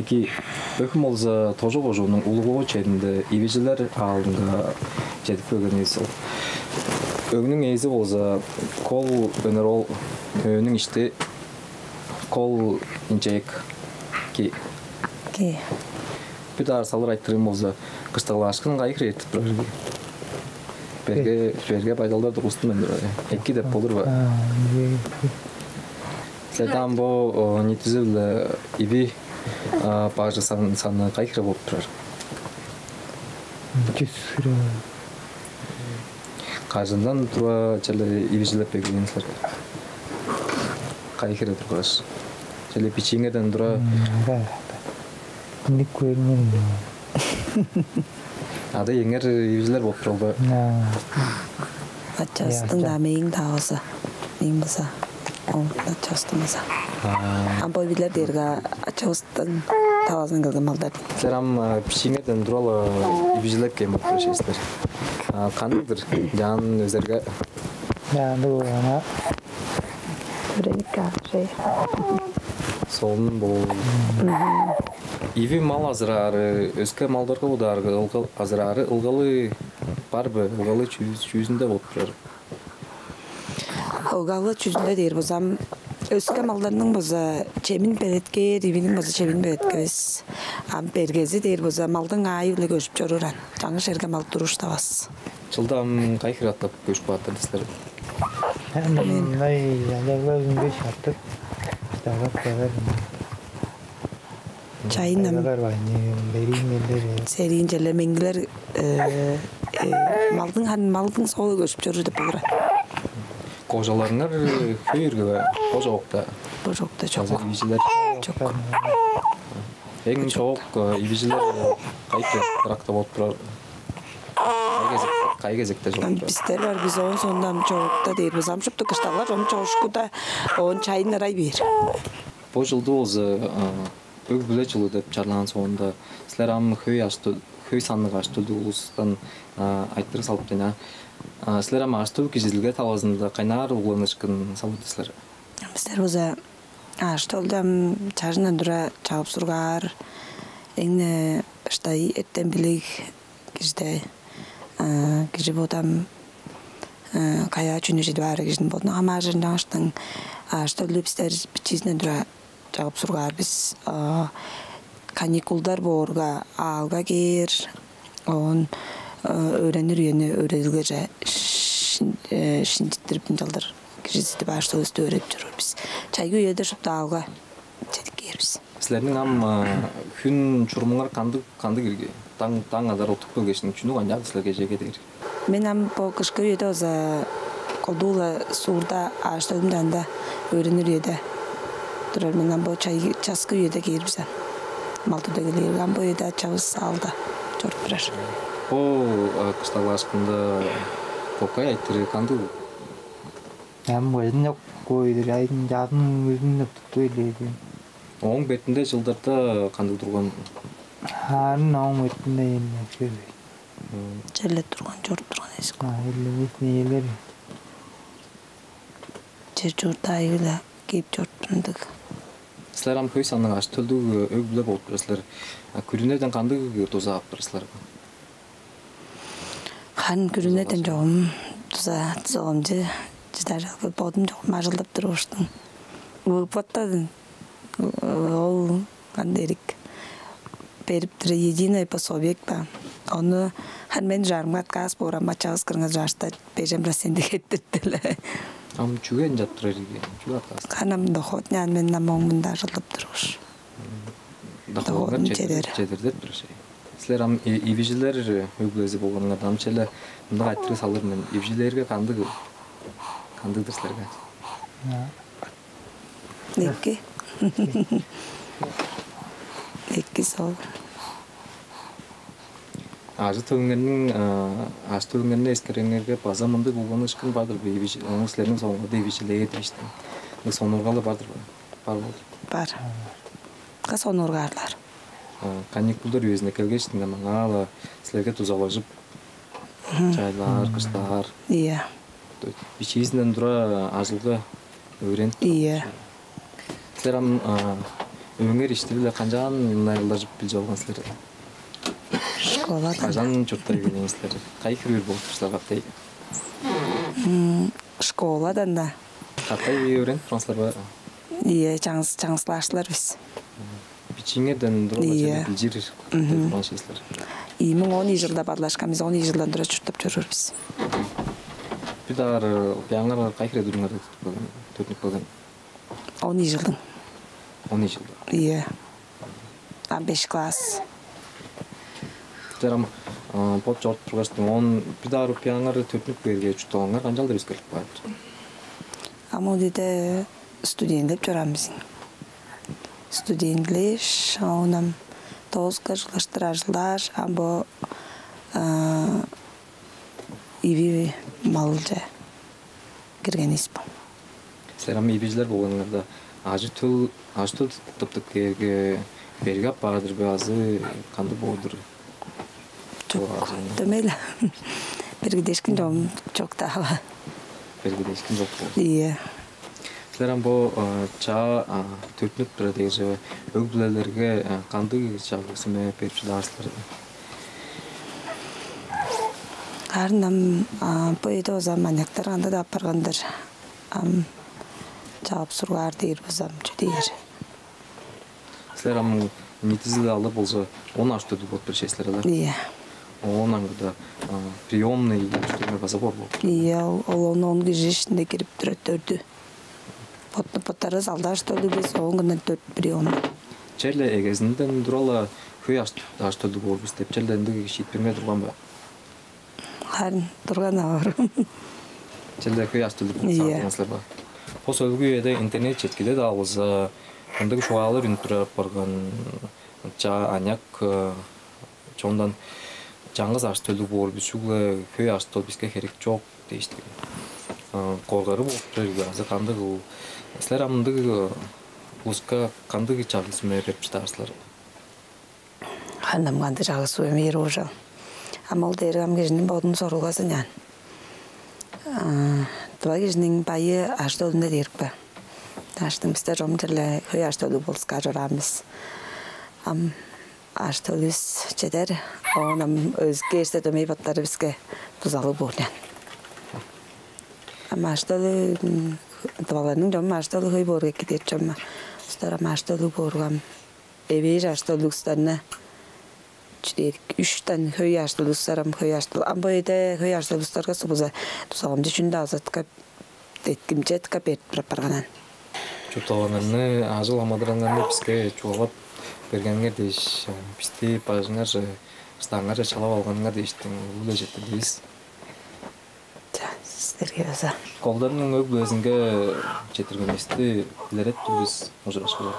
Ики өкім олза тоже қожуының ұлығы чәдінде ивежілер алдыңға жетіп көгін есі ол. Өгінің езі олза кол өнер ол өңнің іште кол инчек ки. Бүт арсалар айттырым олза қыштағылашқын ғайық ретіп бірге. Берге байдалдар дұрыстым өндір. Екі деп болыр ба. Сәлден бұл нетізіл иви бағжы саны қайқыры болып тұрар. Қажындан тұра жәлі ивежіліп бекілген сәр. Қайқыры тұрғаш. Жәлі печенерден тұра. Не көрмен. Ады еңер ивежілер болып тұралды. Атчастың да мейін тағысы. Мейін бұса. Атчастымыза. Амбой билер дерге атчастың тавазын кілген малдар. Сәрам печенерден тұралы ивежілеп кем болып тұрашестер. Қандыр жан өзерге? Жанды болғана. Біренікі жай. Солын бұл. Иви мал азырары, өскі малдарға ұдарғы азырары ұлғалы бар бі, ұлғалы чүйізінде болып тұрар. Ұлғалы чүйізінде дейір бұзам. Өскі малдарының бұза чемін бәлетке, ивінің бұза чемін бәлетке өз. Бергезі дейір бұза малдың айылы көшіп жорыран. Жаңы жерге мал тұрыш табас. Жылдам қайқыр аттап көшіп аттыр десілер? Мұндай әлеғі өзінде шаттық. Стағат қағар. Çayınam. Seriyince lemengiler malдың соғы көшіп жүрді бұлыра. Қожаларыңар көйіргі бә? Қожа оқта? Қожа оқта жоқ. Қазір ивежілер? Жоқ. Ең çoğuk ивежілер қайты тұрақта болып тұрар? Қай кезекте жоқ? Біздер бар, біз оң сондан çoğukta дейір. Біз амшыпты қыштағылар, оң çoğuşkuda оң çayын арай бер. Бұл жылды олзы өг бүле жылы деп чарлаған соңында сілер амы хөй санығы аштылды ұлыстан айттыры салып дена. Сілер амы аштылы кезізілге талазында қайнар ұлғанышқын салыды сілер? Біздер өзі аштылдым чаржынан тұра чағып сұрғар. Әңі штай әттен білік кежді кежі бодам қая чүні жеді бары кеждің бодын. Ама жырында аштың аштылы біздер бітчізінен тұра чағып сұрғар. Біз каникулдар борға алға кер, он өренір үйені өрелге жа шиндеттіріп жалдар кежізді бар соғысты өреп жүрір. Біз чайғы үйеді шыпта алға жедік кер біз. Сілердің күн чұрмыңар қанды керге? Таң адар отық бөлгешінің күні қандағы сілерге жеге дегер? Мен бұл қышқы үйеді өзі қолдуылы суырда аштығымдан да өренір үйеді. Мен бұл часқы үйеді кейір бізен. Малтыда келер. Бұл үйеді чағыз алды. Жорып бірер. Бұл қыштағы ашқында қоқай айттыры қанды? Әм өзін өк қойдыр. Айдың жадың өзін өктікті өйлейді. Оң бетінде жылдарда қанды тұрған? Харын оң бетінде еліне көрді. Жерлет тұрған, жорып тұрған есік. Елемесіне елер. Жер жорда айылы кейіп жорып тұрындық. Сілер ам көй санның аш төлді өг біле болып тұрасылар. Күрінерден қанды тоза ап тұрасылар? Қан күрінерден жоғым тоза тұзағым жедар жалғы бодым жоғым ажылдап тұру ұштың. Ұлпаттадың. Ол қанды ерік. Беріп тұры единый пособек ба. Оны хан мен жармат қас борам мачағыз кіріңіз жаршта бежем расенді кеттірттілі. Ам чүген жаттырар еге? Чүге атқасты? Қанам дұқот нән мен намоңмында ажылдап тұруш. Дұқотығар жедірдет бір şey. Сілер ам ивежілер өглезі болғаныңа дамчелі мұнда айттыры салыр мен ивежілерге қандығыр сілерге? Некі? Некі сол. Ажы төгінгеніне ескереңерге база мұнды болғаны үшкін бардыр бі оның сілерінің соңғыда ивежілеге дейштің. Сонырғалы бардыр ба? Бар болдыр? Бар. Қа сонырғарлар. Каникулдар өзіне келгештің маңала сілерге тұзалажып жайлар, қыштар. Иә. Бичейізінен тұра ажылғы өрен. Иә. Сілер Өңер иштебиле канчан айылдар жып билже алган силер? Школада. Кажан чурттай келеңсиздер? Кай кирбир болуптур каттай? Школадан да. Каттай үйренип тургансыздарбы? Ие, жаңсылаштылар биз. Бичиңерден Ие. дурулар жир турган şeysizler. 2010 жылда бадлашканбыз, 10 жылдан тура чуртап жүрөрбүз. Bir daha piyanlar kay kere durumlarda tutmak olgan. 10 жылдың. 10 yılda. Ие. 5 класс. Жарам pot жort тургастын 10 bir daha piyanlar tutmak берге чутоңар канчалды риск алып барат. Амодиде студенттеп жүрамыз. Студентлеш, онам тоска жылаштыражылар, амбо иви малжа кирген испу. Сәрам ибижлер болғанларда ажы тыл тыптык керге берге аппарадыр базы канды болдыр. Жоқ, демейлі. Бергедешкен жоғым жоқ тағы. Бергедешкен жоқ болды. Ие. Сәрам бұл ча төтініп бірі дегізі өгбілелерге канды чағысыме беріп жыдарсылар. Арнам бойды озам маньяктар қанды да апарғандар. Жауап сұрғар дейір бозам жүдейір. Сілер нетізілі алып болса, оны ашты өді болды бір шеслер әлі? Ие. Оның ғыда приемный жүштігіне баса бор болды? Ие, ол оның кежі ішінде керіп түрі. Поттары залда ашты өді біз, оң ғынан төрт приемный. Чәрлі әгезінден дұрала көй ашты өді бол біз деп, чәлденді шет берме тұрған ба? Қарын тұрған ауыр. Чәлді көй ашты өді бол сағатыңызлар ба? Қос өлгі еді интернет четкеде да алызы, ондағы шоғалыр үнтіріп барған жа аняк чондан жаңғыз ашты өді бол біз шүглі көй ашты өді бізге керек жоқ дейістік. Қорғары болып тұрды, азы қандығы ол. Сілер амындығы ұлысқа қандығы чағысыме беріп жытарсылар? Қандам қанды жағысы өмейір оғжал. Амал дәрі ам кежінің баудың сорылғасын ян. Тұба кежінің байы ашты өдінде деріп ба. Аштың біздер жомдырлы көй ашты өді болысқа жорамыз. Ашты өдіз жедер, оғынам өзге ерсет өмей баттары бізге тұзалы болын. Ашты өді Tavalarının jom maştalı höy borga gider jom. Stara maştalı borgam. Ever maştalı ustanna. Çiderik 3 tane höy maştalı ustaram höy maştalı. Am boyda höy maştalı ustarga subuza. Tusağım düşündü azatka etkimcet kapet preparganan. Çutalananı azıl amadıranlarını bizge çoğalap bergenler deyiş. Bizde pajınlar stangar çalap alganlar deyiştin. Ulu jetті дейіз. Sizlerge öza. Kollarının özünge getirgen esti, bileret biz mujurasılar.